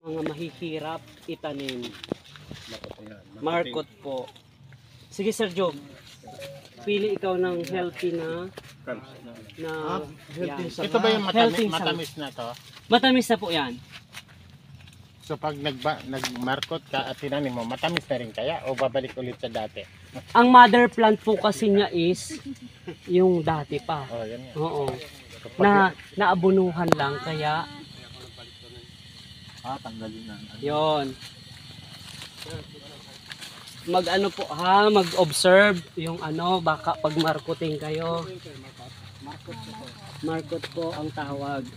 mga mahihirap itanim. Markot po. Sige Sir Job, pili ikaw ng healthy na yan. Ito ba yung Healthy matamis na to? Matamis na po yan. So pag nagmarkot ka at tinanim mo, matamis na rin kaya o babalik ulit sa dati? Ang mother plant po kasi niya is yung dati pa. Oh, yan yan. Oo. So, pag, Naabunuhan lang kaya Tanggalin na. yon. Mag-ano po ha, mag-observe yung baka pag markuting kayo. Markot po ang tawag.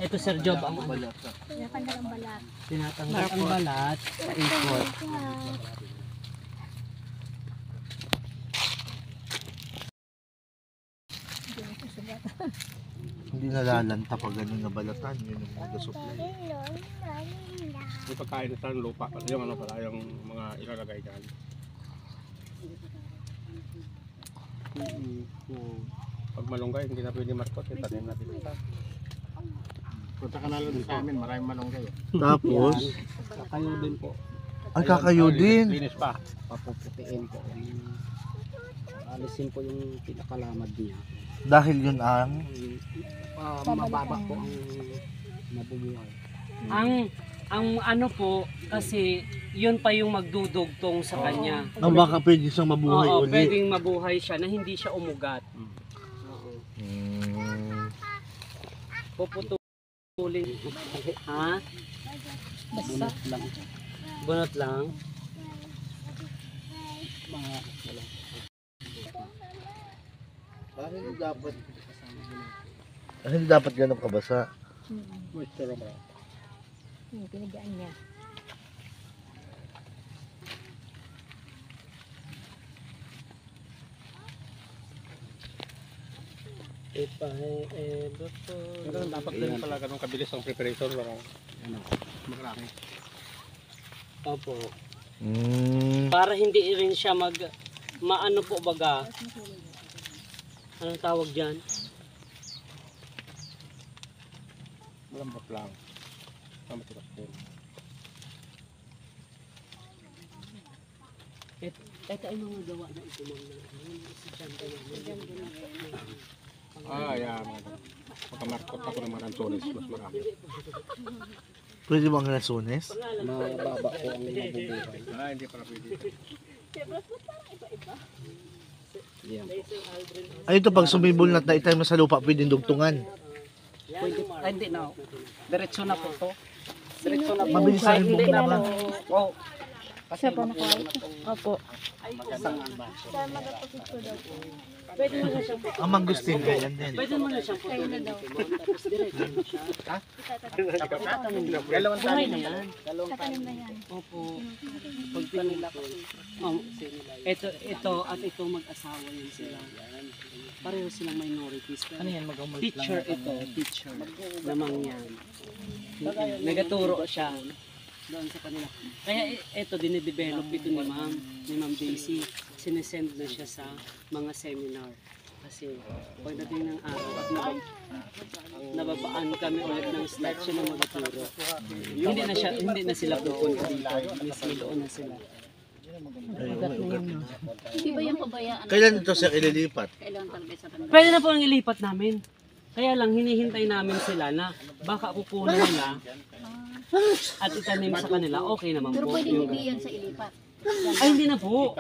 Ito Sir Job ang Tinatanggal ang balat. tinatanggal ang balat sa ikot. Hindi nalalanta pag ganun na balatan. Yun yung mga supply. may pagkain sa lupa, yung yung mga ilalagay dyan. Pag malunggay, hindi na pwede markot, itanim natin ito. Punta ka na lang sa amin, maraming malunggay. Tapos, Kayo din po. ay kakayo din. Linis pa. Papuputiin po. Alisin po yung pinakalamad niya. Dahil yun ang Mababa po ang mabubuhay. Ang ano po, kasi yun pa yung magdudugtong sa kanya. ang baka pwede siyang mabuhay Oo, uli. pwedeng mabuhay siya na hindi siya umugat. Oo. Puputulin. Ha? Bunot lang. Bunot lang. Hindi dapat ganun kabasa. Moisture mo. Pinigaan niya. Pero dapat din pala ganun kabilis ang preparation para magrami. Opo. Mm. Para hindi rin siya maano po baga. Anong tawag diyan? Malambot lang. Matigas din. Ito ay mga gawa na ito Yeah. Pagkamarkot ako ng maransones, mas marami. Pwede bang rasunes? mababa po ang mabubuhay. Hindi pala pwede. Yan. Ay ito pag sumibol na itay mo sa lupa pwedeng dugtungan. Pwede, ay, hindi na. Diretso na po to. Diretso na po. Mabilis na rin Hindi bumaba. na lang. Oh. Kasi Siya po nakawal. Opo. Pwede mo na siyang Ang mangustin ganyan din. Pwede mo na siyang putulin. Tapos diretso na siya. Dalawang Buhay tali na yan. Tatanim na yan. Opo. Pag pinulakot. Ito at ito mag-asawa yun sila. Pareho silang minorities. Ano yan? Teacher ito. Teacher. Namang yan. Nagaturo siya doon sa kanila. Kaya ito dinidevelop ito ni Ma'am Daisy. Sinesend na siya sa mga seminar. Kasi pagdating ng araw at nababaan kami ulit ng start siya ng magturo. Hindi na sila pupunta dito. Mismo doon na sila. Hindi ba yung pabayaan? Kailan ito siya ililipat? Kailangan talaga sa kanila. Pwede na po ang ilipat namin. Kaya lang hinihintay namin sila na baka kukunin nila at itanim sa kanila. Okay naman Pero po. pwede hindi yan sa ilipat. Ay hindi na po.